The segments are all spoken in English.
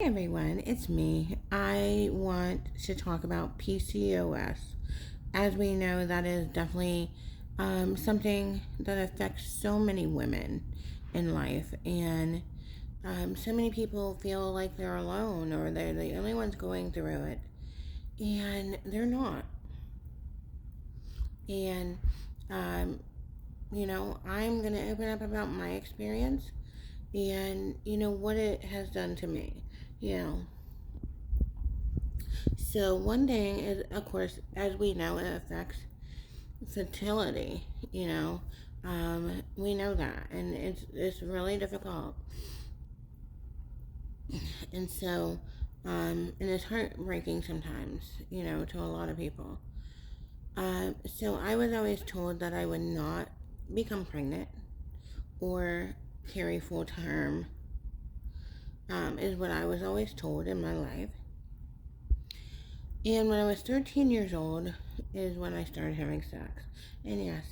Hey everyone, it's me. I want to talk about PCOS. As we know, that is definitely something that affects so many women in life, and so many people feel like they're alone or they're the only ones going through it, and they're not. And um, I'm going to open up about my experience and what it has done to me. You know, So one thing is, of course, as we know, it affects fertility. We know that, and it's really difficult, and so, and it's heartbreaking sometimes. To a lot of people. So I was always told that I would not become pregnant or carry full term. Is what I was always told in my life. And when I was 13 years old is when I started having sex. And yes,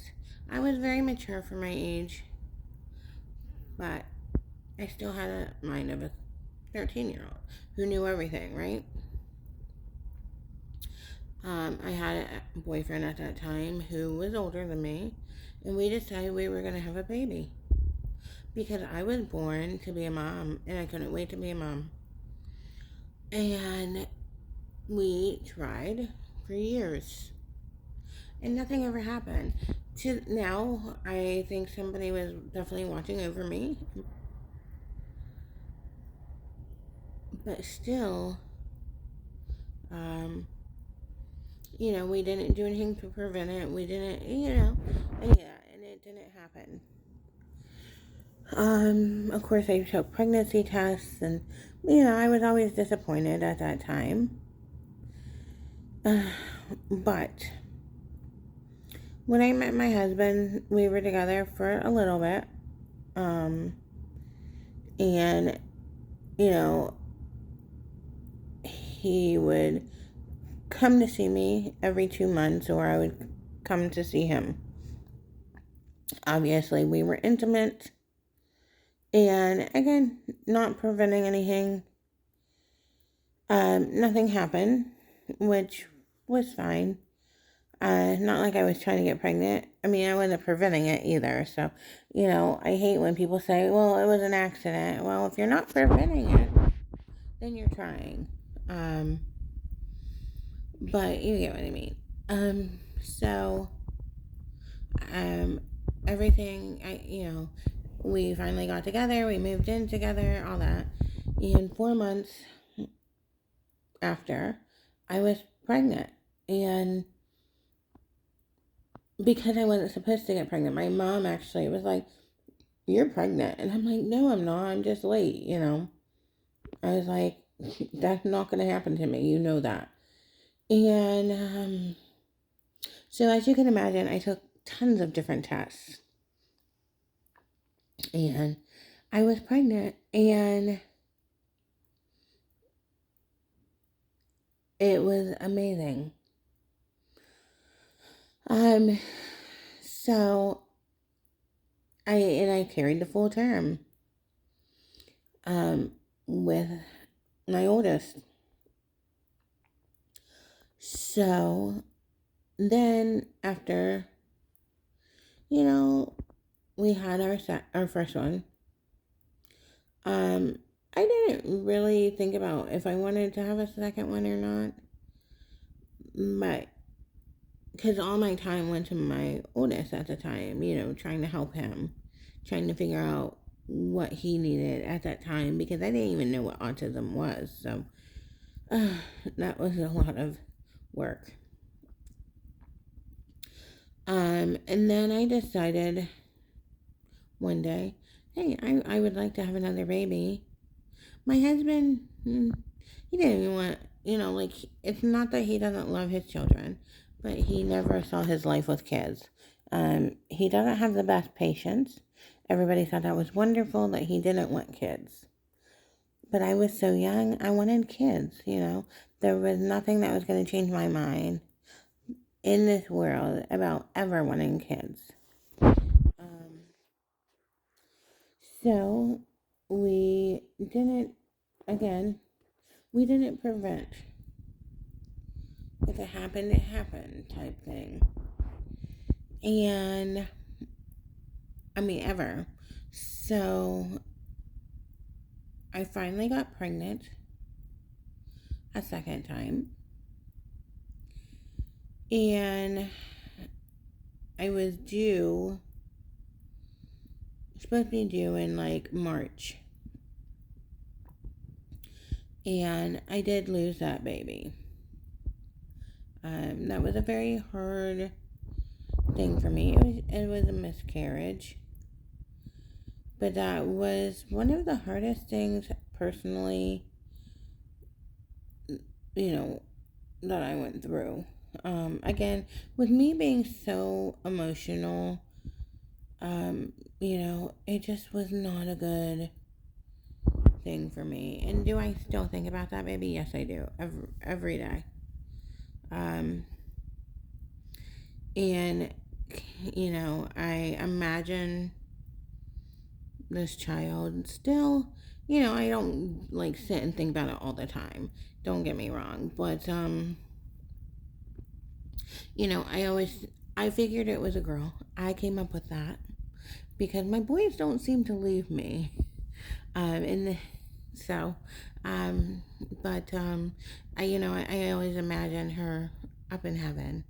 I was very mature for my age, but I still had a mind of a 13-year-old who knew everything, right? I had a boyfriend at that time who was older than me, and we decided we were going to have a baby because I was born to be a mom, and I couldn't wait to be a mom. And we tried for years and nothing ever happened. To now, I think somebody was definitely watching over me, but still, um, we didn't do anything to prevent it. We didn't, yeah, and it didn't happen. Of course, I took pregnancy tests, and I was always disappointed at that time. But when I met my husband, we were together for a little bit. Um, and you know, he would come to see me every 2 months, or I would come to see him. Obviously, we were intimate, and again, not preventing anything. Nothing happened, which was fine. Not like I was trying to get pregnant. I mean, I wasn't preventing it either. So, I hate when people say, well, it was an accident. Well, if you're not preventing it, then you're trying. But you get what I mean. So, um, everything, we finally got together, we moved in together, all that. And 4 months after, I was pregnant. And because I wasn't supposed to get pregnant, my mom actually was like, "You're pregnant." And I'm like, "No, I'm not. I'm just late. I was like, "That's not going to happen to me. You know that." And so, as you can imagine, I took tons of different tests. And I was pregnant. And it was amazing. Um, so I carried the full term with my oldest. So then after, you know, we had our first one. Um, I didn't really think about if I wanted to have a second one or not, but because all my time went to my oldest at the time, trying to help him, trying to figure out what he needed at that time because I didn't even know what autism was. So that was a lot of work. And then I decided one day, hey, I would like to have another baby. My husband, he didn't even want, like, it's not that he doesn't love his children, but he never saw his life with kids. He doesn't have the best patience. Everybody thought that was wonderful that he didn't want kids. But I was so young, I wanted kids. There was nothing that was going to change my mind in this world about ever wanting kids. Um, so we didn't, again, We didn't prevent. If it happened type thing. And I mean, ever. So I finally got pregnant a second time. And I was supposed to be due in like March. And I did lose that baby. That was a very hard thing for me. It was a miscarriage. But that was one of the hardest things personally, that I went through. Again, with me being so emotional, it just was not a good thing for me. And do I still think about that baby? Yes, I do. Every day. And, I imagine this child still, I don't like sit and think about it all the time. Don't get me wrong. But, I figured it was a girl. I came up with that because my boys don't seem to leave me. In the, so, but, I always imagine her up in heaven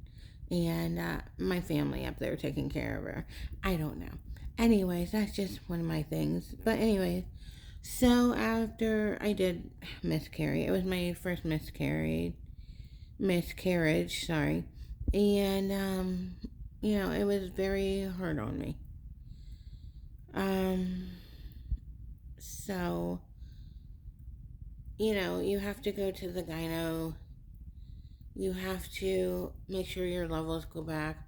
and my family up there taking care of her. I don't know. Anyways, that's just one of my things. But anyways, so after I did miscarry, it was my first miscarriage, sorry. And, it was very hard on me. So, you have to go to the gyno. You have to make sure your levels go back.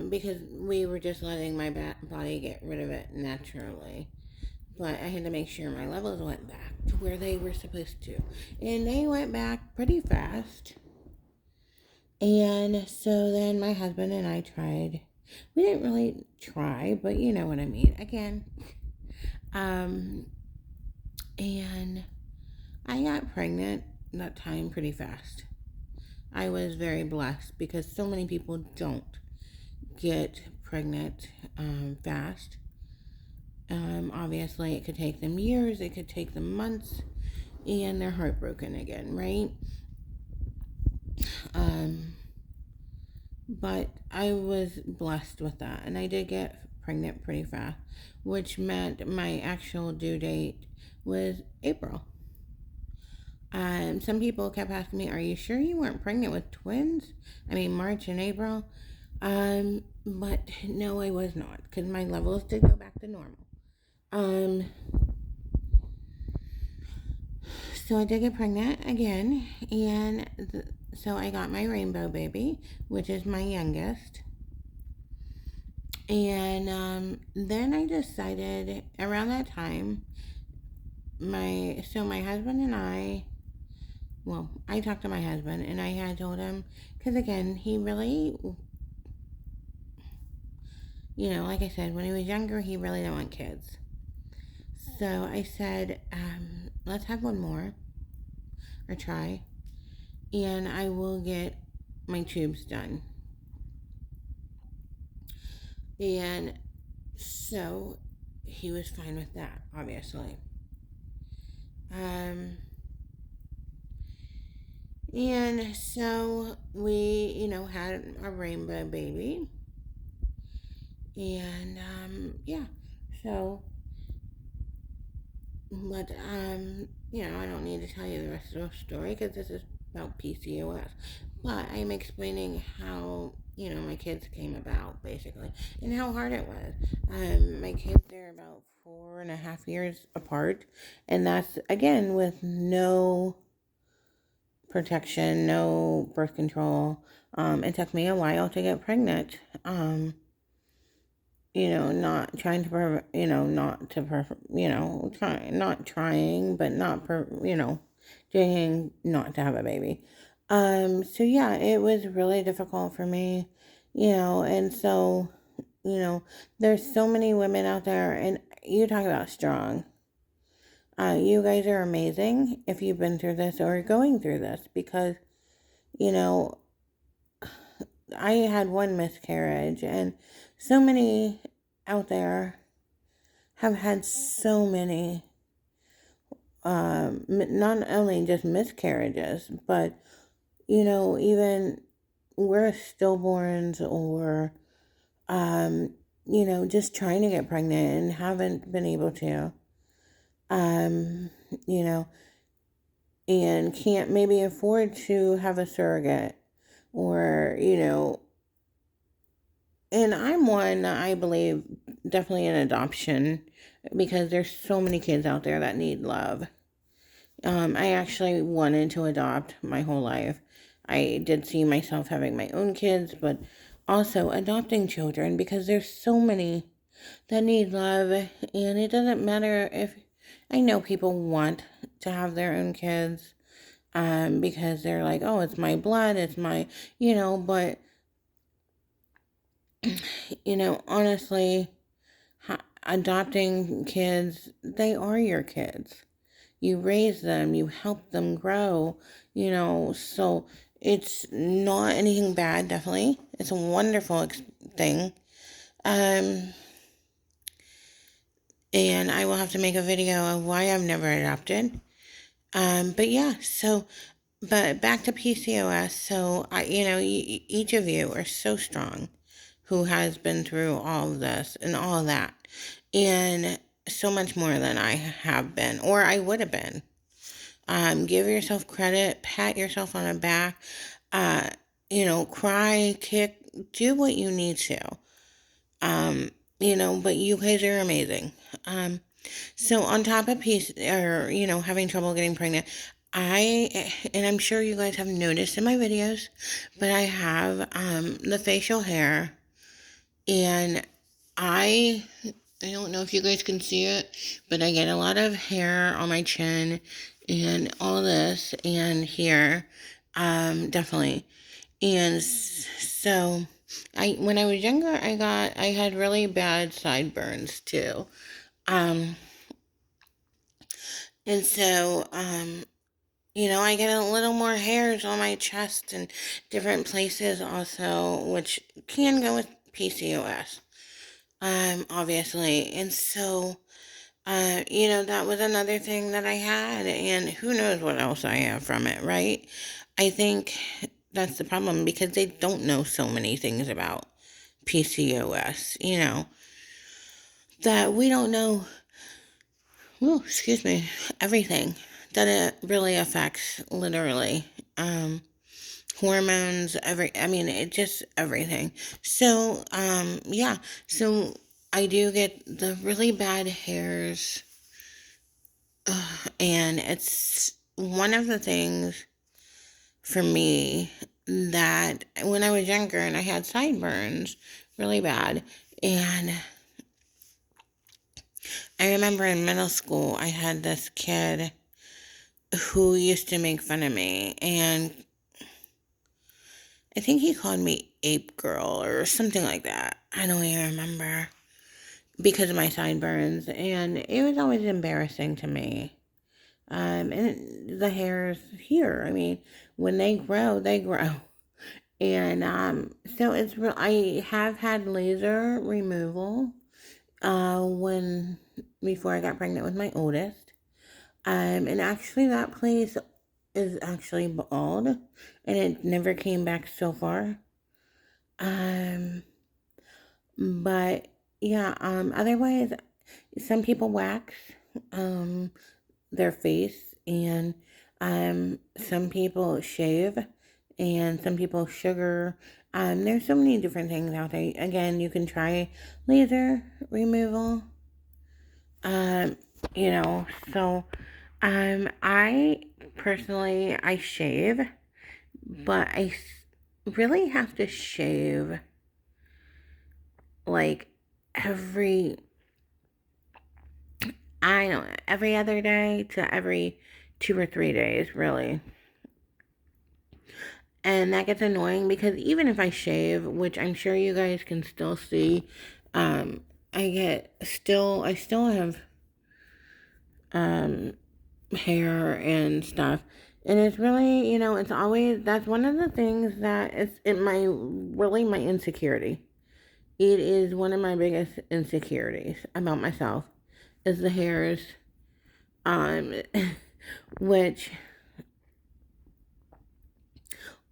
Because we were just letting my body get rid of it naturally. But I had to make sure my levels went back to where they were supposed to. And they went back pretty fast. And so then my husband and I tried. We didn't really try, but you know what I mean. Again. And I got pregnant that time pretty fast. I was very blessed because so many people don't get pregnant fast. Obviously, it could take them years, it could take them months, and they're heartbroken again, right? But I was blessed with that, and I did get pregnant pretty fast, which meant my actual due date was April. Some people kept asking me, "Are you sure you weren't pregnant with twins?" I mean, March and April. But no, I was not, because my levels did go back to normal. So I did get pregnant again, and so I got my rainbow baby, which is my youngest. And then I decided around that time, my husband and I talked to my husband, and I had told him, because again, he really, like I said, when he was younger, he really didn't want kids. So I said, let's have one more, or try, and I will get my tubes done. And so he was fine with that, obviously. And so we, had a rainbow baby. And, yeah. So, but, I don't need to tell you the rest of the story because this is about PCOS. But I'm explaining how, my kids came about, basically, and how hard it was. My kids, they're about 4.5 years apart. And that's, again, with no protection, no birth control. It took me a while to get pregnant. Not trying to, not to, not trying, but not, doing not to have a baby. So yeah, it was really difficult for me, and so, there's so many women out there, and you talk about strong. You guys are amazing if you've been through this or going through this, because, you know, I had one miscarriage, and so many out there have had so many, not only just miscarriages, but, even we're stillborns, or, um, just trying to get pregnant and haven't been able to, um, you know, and can't maybe afford to have a surrogate, or, and I'm one, I believe, definitely in adoption, because there's so many kids out there that need love. I actually wanted to adopt my whole life. I did see myself having my own kids, but also adopting children, because there's so many that need love, and it doesn't matter if, I know people want to have their own kids, because they're like, oh, it's my blood, it's my, but, honestly, adopting kids, they are your kids. You raise them, you help them grow, so it's not anything bad, definitely. It's a wonderful thing. Um, and I will have to make a video of why I've never adopted. But yeah, but back to PCOS. So each of you are so strong, who has been through all of this and all of that, and so much more than I have been, or I would have been. Give yourself credit, pat yourself on the back, uh, cry, kick, do what you need to. But you guys are amazing. So on top of having trouble getting pregnant, and I'm sure you guys have noticed in my videos, but I have, the facial hair, and I don't know if you guys can see it, but I get a lot of hair on my chin and all this and here, definitely. And so when I was younger, I had really bad sideburns too. Um, and so, I get a little more hairs on my chest and different places also, which can go with PCOS, obviously. And so, that was another thing that I had, and who knows what else I have from it, right? I think that's the problem, because they don't know so many things about PCOS, that we don't know, excuse me, everything that it really affects, literally. Hormones, it just everything. So, yeah, so I do get the really bad hairs. And it's one of the things for me that when I was younger and I had sideburns really bad, and I remember in middle school I had this kid who used to make fun of me, and I think he called me Ape Girl or something like that. I don't even remember, because of my sideburns, and it was always embarrassing to me. And the hairs here, when they grow, they grow. And so it's real. I have had laser removal when before I got pregnant with my oldest. And actually that place is actually bald, and it never came back so far. Um, but yeah, otherwise, some people wax um their face, and some people shave, and some people sugar. There's so many different things out there. Again, you can try laser removal. Um, so I personally, I shave, but really have to shave like every, I don't know, every other day to every 2 or 3 days, really. And that gets annoying, because even if I shave, which I'm sure you guys can still see, I still have um, hair and stuff. And it's really, it's always, that's one of the things that really my insecurity. It is one of my biggest insecurities about myself is the hairs, um, which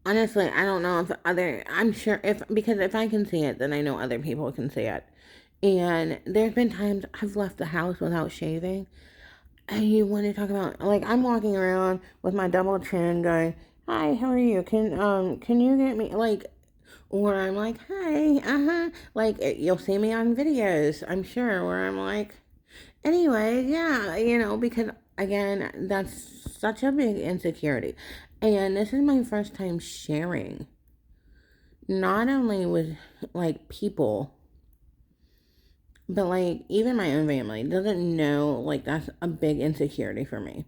honestly, I don't know if I'm sure because if I can see it, then I know other people can see it. And there's been times I've left the house without shaving. And you want to talk about, like, I'm walking around with my double chin going, hi, how are you? Can you get me, like, or I'm like, hi, like, you'll see me on videos, I'm sure, where I'm like, anyway, yeah, because, again, that's such a big insecurity. And this is my first time sharing, not only with, like, people, but, like, even my own family doesn't know, like, that's a big insecurity for me.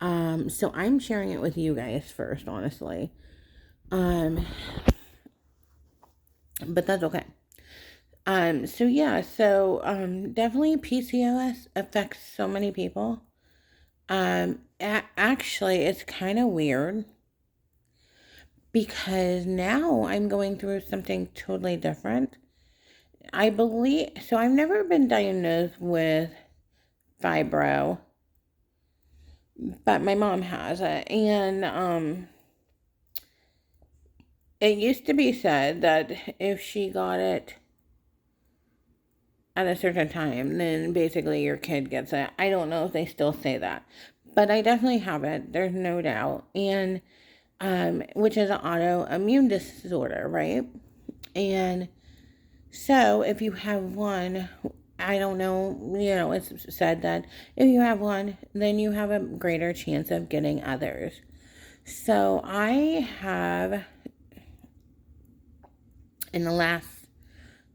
So I'm sharing it with you guys first, honestly. But that's okay. Definitely PCOS affects so many people. Actually, it's kind of weird because now I'm going through something totally different. I believe, so I've never been diagnosed with fibro, but my mom has it. And, it used to be said that if she got it at a certain time, then basically your kid gets it. I don't know if they still say that, but I definitely have it. There's no doubt. And, which is an autoimmune disorder, right? And so if you have one, I don't know, it's said that if you have one, then you have a greater chance of getting others. So I have, in the last,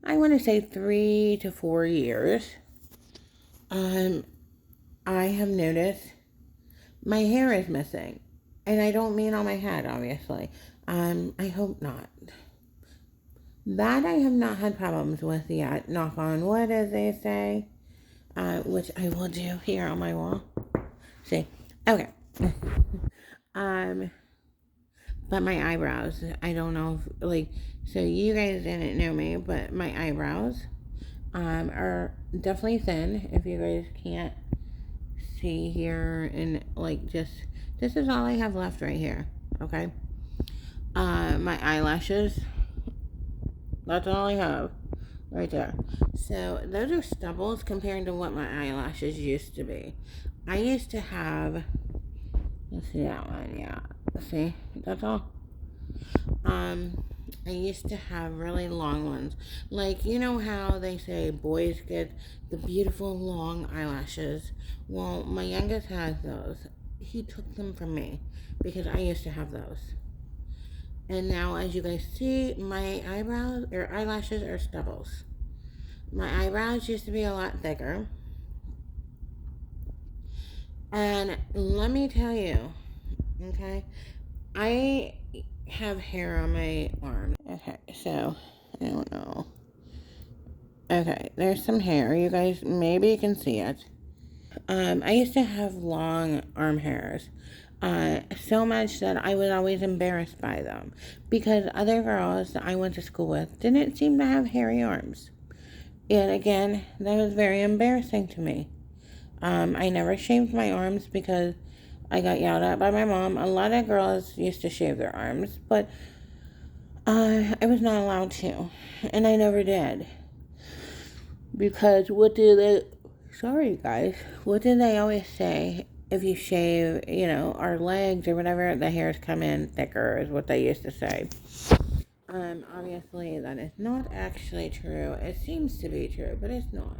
I want to say 3 to 4 years, I have noticed my hair is missing. And I don't mean on my head, obviously. I hope not. That I have not had problems with yet. Knock on wood, as they say. Which I will do here on my wall. See? Okay. But my eyebrows, I don't know if, like, so you guys didn't know me, but my eyebrows, are definitely thin, if you guys can't see here, and, like, just, this is all I have left right here, okay? My eyelashes, that's all I have, right there. So, those are stubbles compared to what my eyelashes used to be. I used to have, let's see that one, yeah, see, that's all. I used to have really long ones. Like, you know how they say boys get the beautiful long eyelashes? Well, my youngest has those. He took them from me because I used to have those. And now, as you guys see, my eyebrows or eyelashes are stubbles. My eyebrows used to be a lot thicker. And let me tell you, okay, I have hair on my arm. Okay, so I don't know. Okay, there's some hair. You guys maybe can see it. I used to have long arm hairs. So much that I was always embarrassed by them because other girls that I went to school with didn't seem to have hairy arms. And again, that was very embarrassing to me. I never shaved my arms because I got yelled at by my mom. A lot of girls used to shave their arms, but I was not allowed to, and I never did. Because sorry guys, what do they always say? If you shave, our legs or whatever, the hairs come in thicker, is what they used to say. Obviously that is not actually true. It seems to be true, but it's not.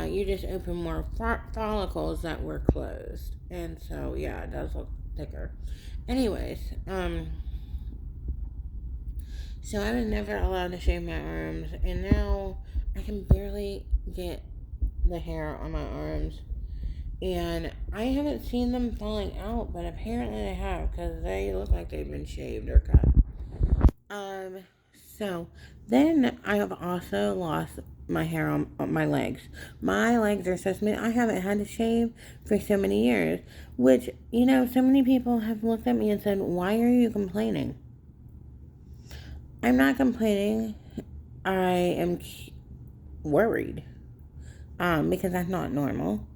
You just open more follicles that were closed. And so, yeah, it does look thicker. Anyways, so I was never allowed to shave my arms. And now I can barely get the hair on my arms. And I haven't seen them falling out, but apparently they have because they look like they've been shaved or cut. So then I have also lost my hair on my legs. My legs are so smooth. I haven't had to shave for so many years, which, so many people have looked at me and said, why are you complaining? I'm not complaining. I am worried because that's not normal.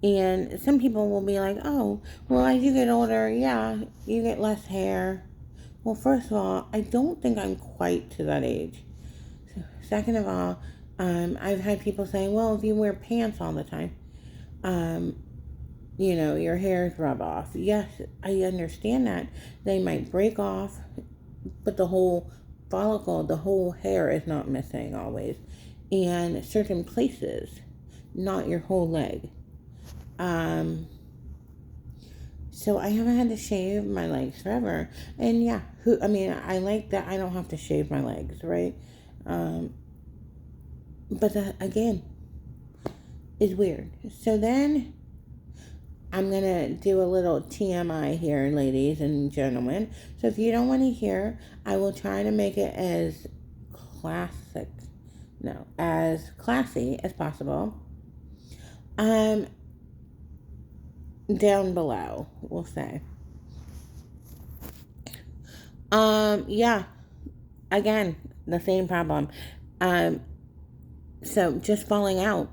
And some people will be like, oh, well, as you get older, yeah, you get less hair. Well, first of all, I don't think I'm quite to that age. Second of all, I've had people say, well, if you wear pants all the time, um, your hairs rub off. Yes, I understand that. They might break off, but the whole follicle, the whole hair is not missing always. And certain places, not your whole leg. Um, so I haven't had to shave my legs forever. And yeah, I like that I don't have to shave my legs, right? Um, but again, it's weird. So then I'm going to do a little TMI here, ladies and gentlemen. So if you don't want to hear, I will try to make it as as classy as possible. Down below, we'll say. Yeah, again, the same problem. Um, so just falling out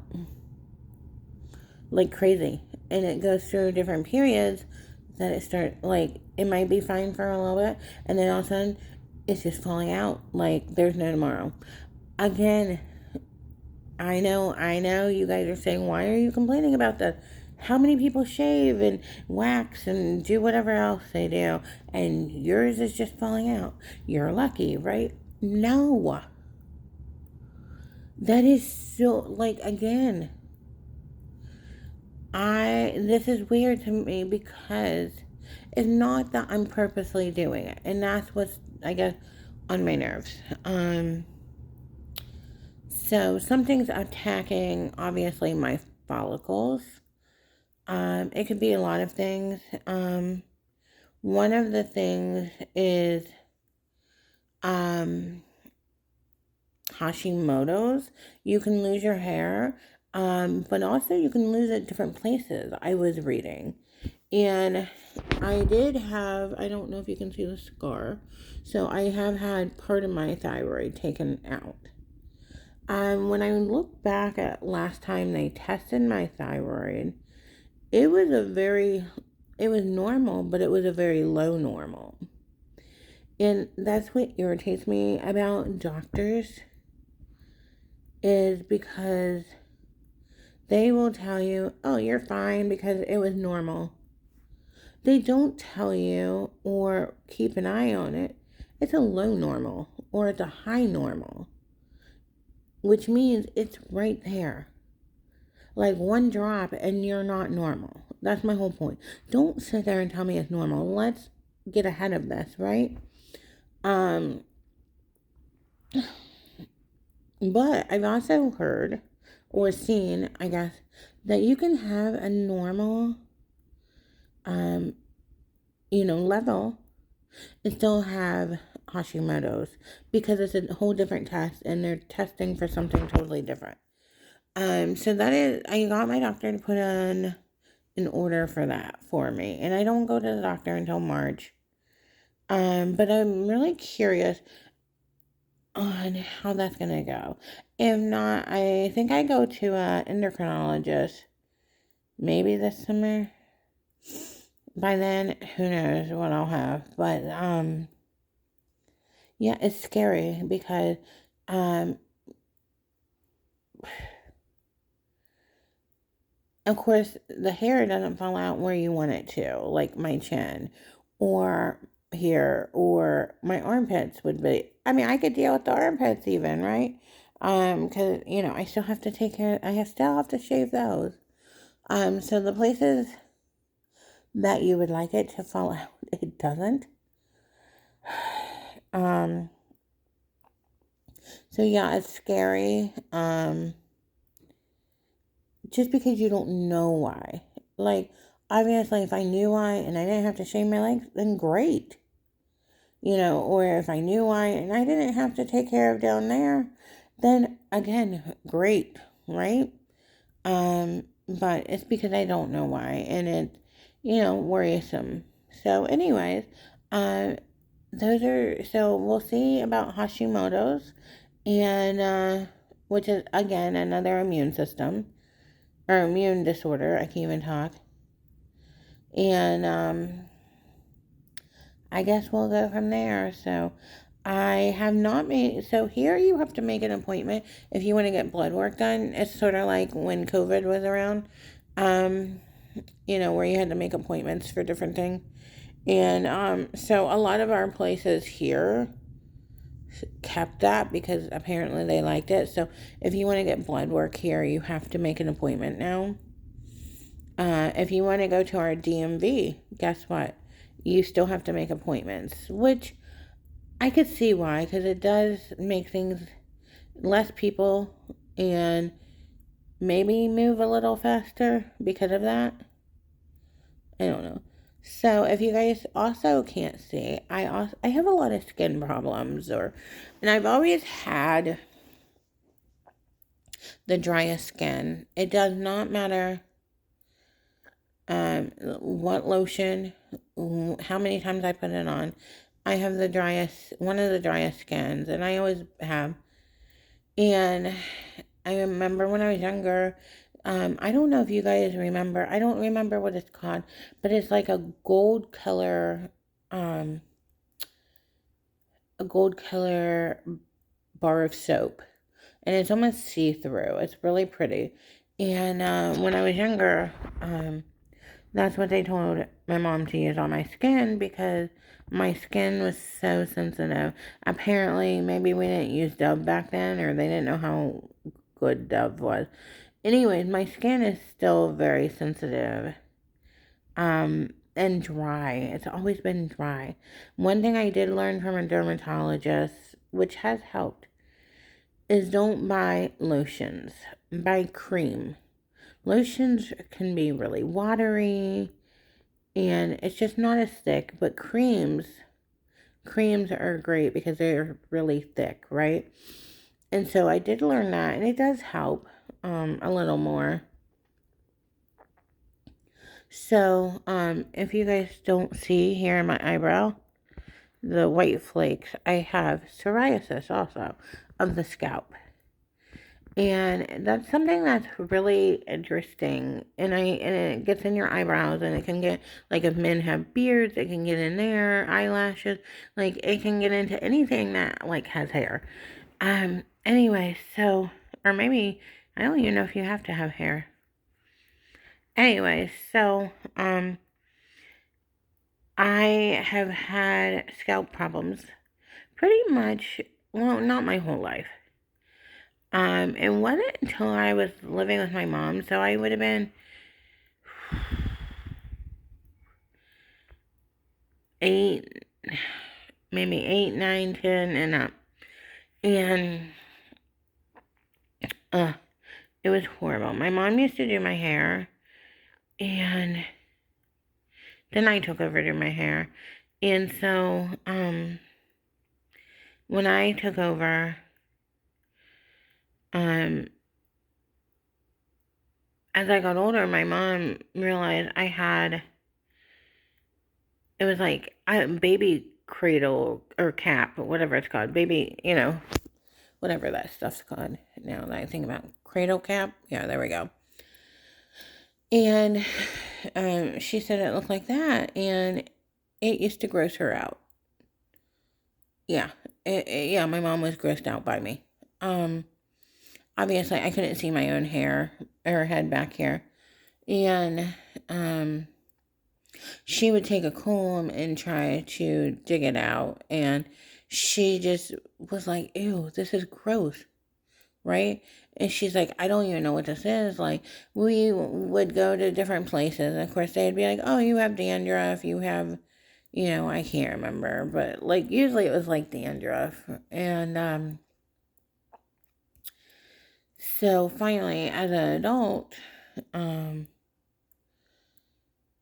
like crazy. And it goes through different periods that it might be fine for a little bit, and then all of a sudden, it's just falling out like there's no tomorrow. Again, I know, you guys are saying, why are you complaining about this? How many people shave and wax and do whatever else they do, and yours is just falling out? You're lucky, right? No. That is so, again, this is weird to me because it's not that I'm purposely doing it, and that's what's, I guess, on my nerves. So something's attacking, obviously, my follicles. It could be a lot of things. One of the things is Hashimoto's. You can lose your hair, but also you can lose it different places, I was reading. And I don't know if you can see the scar. So I have had part of my thyroid taken out. When I look back at last time they tested my thyroid, it was normal, but it was a very low normal. And that's what irritates me about doctors, is because they will tell you, oh, you're fine because it was normal. They don't tell you or keep an eye on it. It's a low normal or it's a high normal, which means it's right there. Like one drop and you're not normal. That's my whole point. Don't sit there and tell me it's normal. Let's get ahead of this, right? But I've also heard or seen, I guess, that you can have a normal, level and still have Hashimoto's because it's a whole different test and they're testing for something totally different. So that is, I got my doctor to put on an order for that for me, and I don't go to the doctor until March. But I'm really curious on how that's gonna go. If not, I think I go to an endocrinologist maybe this summer. By then, who knows what I'll have. But yeah, it's scary because of course the hair doesn't fall out where you want it to, like my chin or here or my armpits would be. I mean, I could deal with the armpits even, right? Because I still have to take care. Still have to shave those. So the places that you would like it to fall out, it doesn't. So yeah, it's scary. Just because you don't know why. Like, obviously, if I knew why and I didn't have to shave my legs, then great. or if I knew why and I didn't have to take care of down there, then again, great, right? But it's because I don't know why, and it's, worrisome. So, anyways, uh, so we'll see about Hashimoto's, and, which is, again, another immune system, or immune disorder, I can't even talk, and, I guess we'll go from there. So, I have not made, so here you have to make an appointment if you want to get blood work done. It's sort of like when COVID was around, um, where you had to make appointments for different things. And so a lot of our places here kept that because apparently they liked it. So if you want to get blood work here, you have to make an appointment now. If you want to go to our DMV, guess what? You still have to make appointments, which I could see why, because it does make things less people and maybe move a little faster because of that. I don't know. So if you guys also can't see, I have a lot of skin problems, and I've always had the driest skin. It does not matter what lotion, how many times I put it on. I have one of the driest skins, and I always have. And I remember when I was younger, I don't know if you guys remember, I don't remember what it's called, but it's like um, a gold color bar of soap. And it's almost see-through. It's really pretty. And when I was younger, that's what they told my mom to use on my skin because my skin was so sensitive. Apparently, maybe we didn't use Dove back then, or they didn't know how good Dove was. Anyways, my skin is still very sensitive. And dry. It's always been dry. One thing I did learn from a dermatologist, which has helped, is don't buy lotions. Buy cream. Lotions can be really watery and it's just not as thick, but creams are great because they're really thick, right? And so I did learn that and it does help a little more. So, if you guys don't see here in my eyebrow, the white flakes, I have psoriasis also of the scalp. And that's something that's really interesting. And it gets in your eyebrows and it can get, like if men have beards, it can get in there, eyelashes, like it can get into anything that like has hair. Anyway, so, or maybe, I don't even know if you have to have hair. Anyway, so, I have had scalp problems pretty much, well, not my whole life. It wasn't until I was living with my mom, so I would have been 8, maybe 8, 9, 10, and up. And, it was horrible. My mom used to do my hair, and then I took over to my hair. And so, when I took over, as I got older, my mom realized it was like a baby cradle or cap, whatever it's called, baby, whatever that stuff's called. Now that I think about cradle cap, yeah, there we go. And she said it looked like that, and it used to gross her out. Yeah, yeah, my mom was grossed out by me. Obviously, I couldn't see my own hair or head back here, and she would take a comb and try to dig it out, and she just was like, "Ew, this is gross." Right? And she's like, I don't even know what this is. Like, we would go to different places. And of course, they'd be like, oh, you have dandruff. You have, I can't remember. But, like, usually it was like dandruff. And, so finally, as an adult,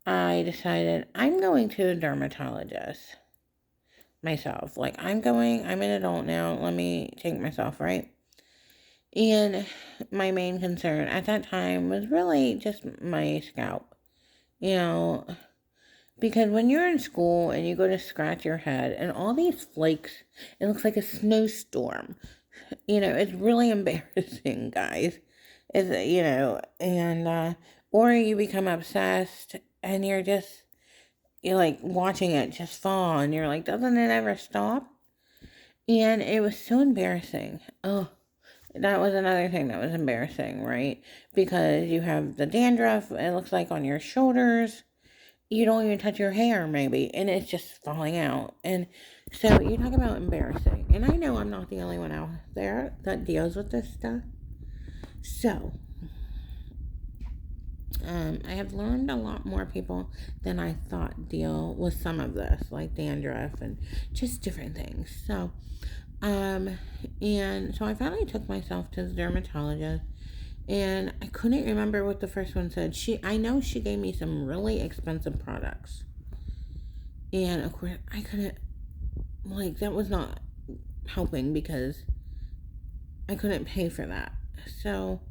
I decided I'm going to a dermatologist. myself. Like, I'm an adult now. Let me take myself, right? And my main concern at that time was really just my scalp. You know, because when you're in school and you go to scratch your head and all these flakes, it looks like a snowstorm. It's really embarrassing, guys. Or you become obsessed and you're like watching it just fall and you're like, doesn't it ever stop? And it was so embarrassing. Oh, that was another thing that was embarrassing, right? Because you have the dandruff, it looks like on your shoulders. You don't even touch your hair, maybe, and it's just falling out. And so you talk about embarrassing. And I know I'm not the only one out there that deals with this stuff. So, I have learned a lot more people than I thought deal with some of this, like dandruff and just different things. And so I finally took myself to the dermatologist, and I couldn't remember what the first one said. I know she gave me some really expensive products, and of course I couldn't, like, that was not helping because I couldn't pay for that. So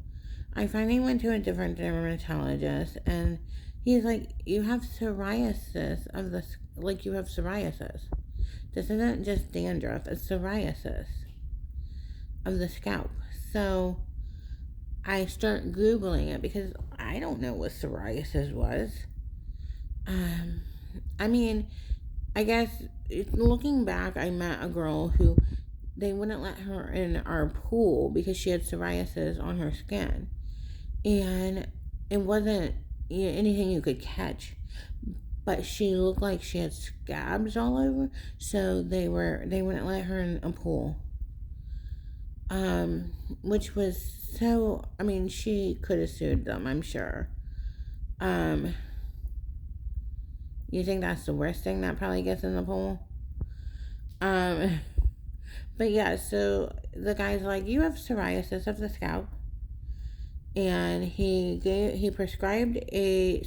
I finally went to a different dermatologist, and he's like, you have psoriasis of the, like, you have psoriasis. This isn't just dandruff, it's psoriasis of the scalp. So I start Googling it because I don't know what psoriasis was. I mean, I guess looking back, I met a girl who they wouldn't let her in our pool because she had psoriasis on her skin. And it wasn't anything you could catch. But she looked like she had scabs all over, so they wouldn't let her in a pool. Which was so, I mean, she could have sued them, I'm sure. You think that's the worst thing that probably gets in the pool? But yeah, so the guy's like, you have psoriasis of the scalp. And he prescribed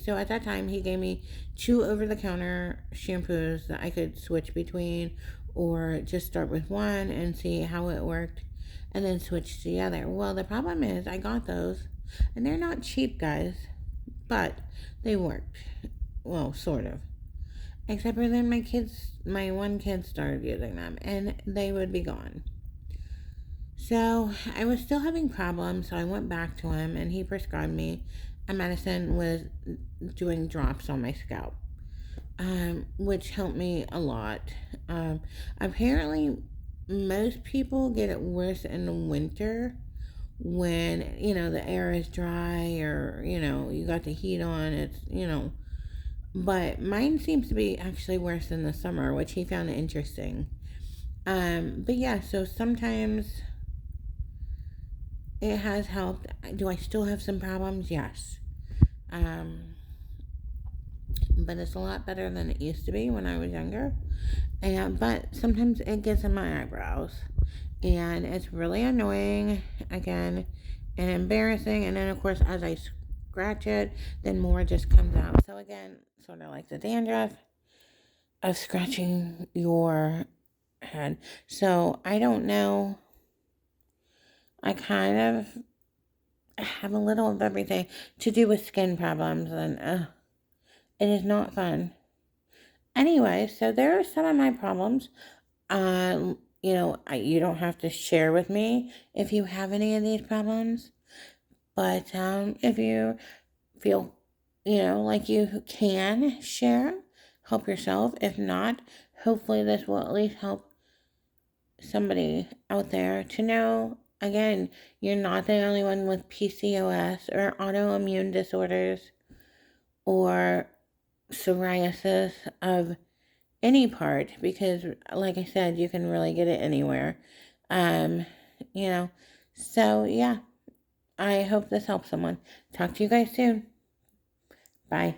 so at that time he gave me 2 over-the-counter shampoos that I could switch between, or just start with one and see how it worked and then switch to the other. Well, the problem is I got those and they're not cheap, guys, but they worked. Well, sort of. Except for then my one kid started using them and they would be gone. So I was still having problems, so I went back to him and he prescribed me a medicine with doing drops on my scalp, which helped me a lot. Apparently, most people get it worse in the winter when, the air is dry, or, you got the heat on, but mine seems to be actually worse in the summer, which he found interesting. But yeah, so sometimes it has helped. Do I still have some problems? Yes. But it's a lot better than it used to be when I was younger. But sometimes it gets in my eyebrows. And it's really annoying, again, and embarrassing. And then, of course, as I scratch it, then more just comes out. So, again, sort of like the dandruff of scratching your head. So, I don't know. I kind of have a little of everything to do with skin problems, and it is not fun. Anyway, so there are some of my problems. You don't have to share with me if you have any of these problems, but if you feel, like you can share, help yourself. If not, hopefully this will at least help somebody out there to know. Again, you're not the only one with PCOS or autoimmune disorders or psoriasis of any part, because like I said, you can really get it anywhere. So yeah, I hope this helps someone. Talk to you guys soon. Bye.